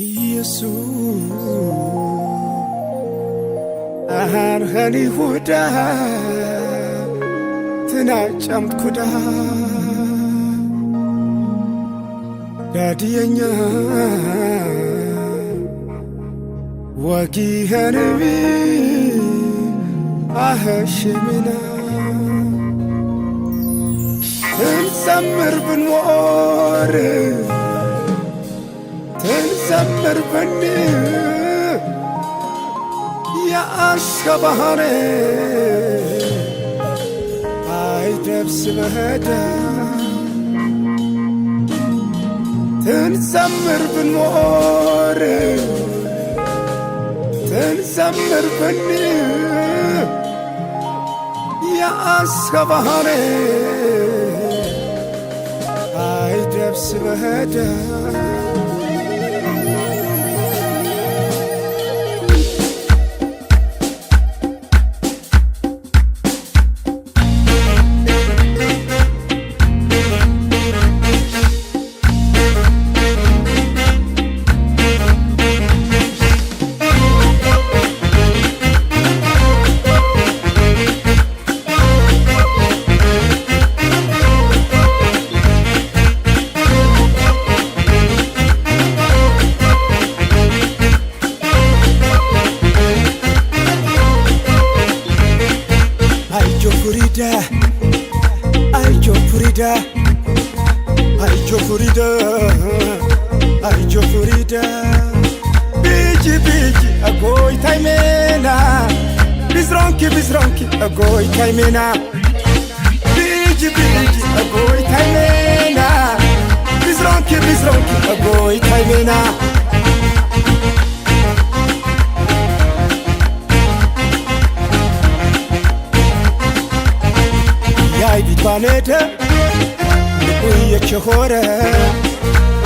ኢየሱስ አሃርሃኒ ሁዳ ትናጨምት ኩዳ ዳድየኛ ወጊኸንቢ አኸሽሚና እንዘምር ብንወር تنزمر بني يا أشبهني هاي دبس بهدا تنزمر بنور تنزمر بني يا أشبهني هاي دبس بهدا Aijo Furida Biji biji agoy taimena Bizronki agoy taimena Biji biji agoy taimena Bizronki agoy taimena Yai bitbanete Uye chehore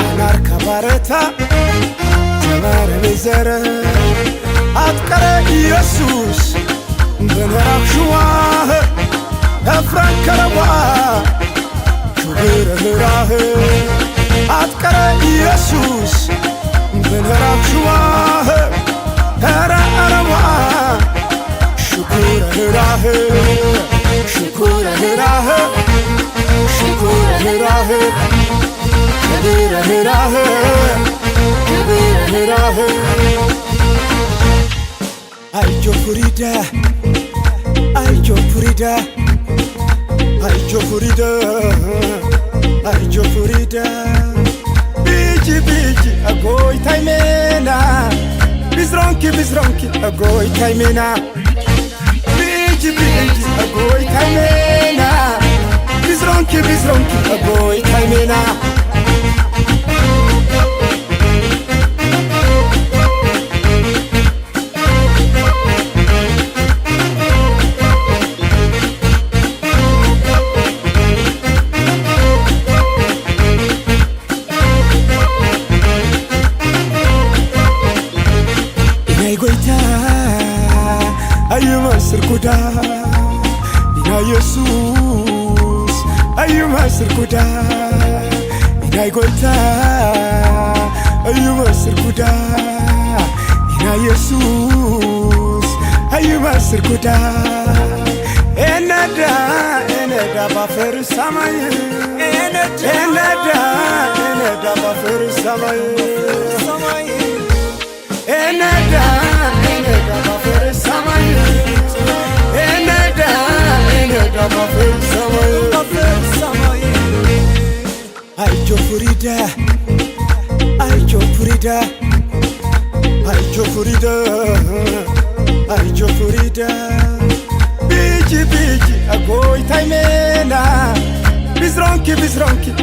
Anar kabareta Zamar mizere Atkare Yesus Benerak shuah Efran karawa Shubir hirah Atkare Yesus Benerak shuah Hera arawa Shubir hirah Shukur hirah Shukur hirah Kabira hirah Kabira hirah Aijo Furida Aijo Furida Aijo Furida Aijo Furida Biji biji agoy taimena Bizronki agoy taimena Biji biji agoy taimena Bizronki agoy taimena Ayumasir kuda Ina Yesus Ayumasir kuda Ina goita Ayumasir kuda Ina Yesus Ayumasir kuda Enada bafer samay Enada bafer samay Enada bafer samay Enada bafer samay Aijo Furida Aijo Furida Aijo Furida Aijo Furida Biji biji agoy taimena Bizronki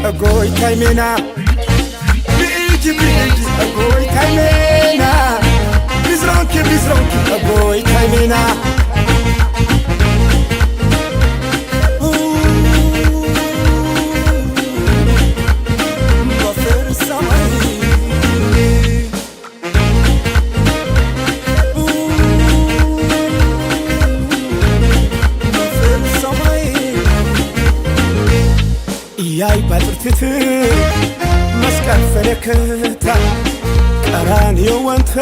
agoy taimena Biji biji agoy taimena Bizronki agoy taimena Yai patrtiti maskan fereketa ቀራንዮ ወንተ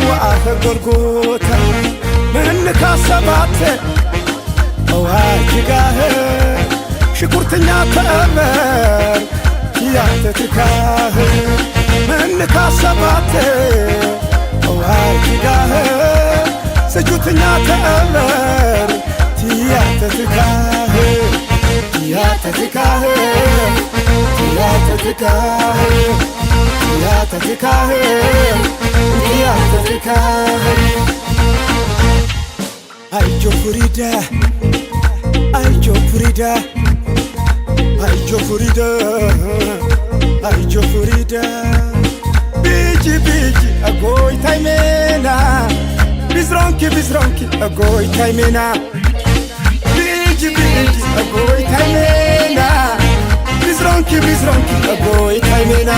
ወአፈ ጎልጎታ መንካ ሰባት አዋጅጋህ ሽኩርተኛ ተበር ያተትካህ መንካ ሰባት አዋጅጋህ ስጁተኛ ተበር ያተትካህ ያተትካህ ያተትካህ ያተትካህ ያተትካህ አይጆ ፍሪዳ አይጆ ፍሪዳ አይጆ ፍሪዳ አይጆ ፍሪዳ ቢጂ ቢጂ አጎይ ታይሜና ቢዝሮንኪ አጎይ ታይሜና ቢጂ ቢጂ አጎይ ታይሜና ቢዝሮንኪ አጎይ ታይሜና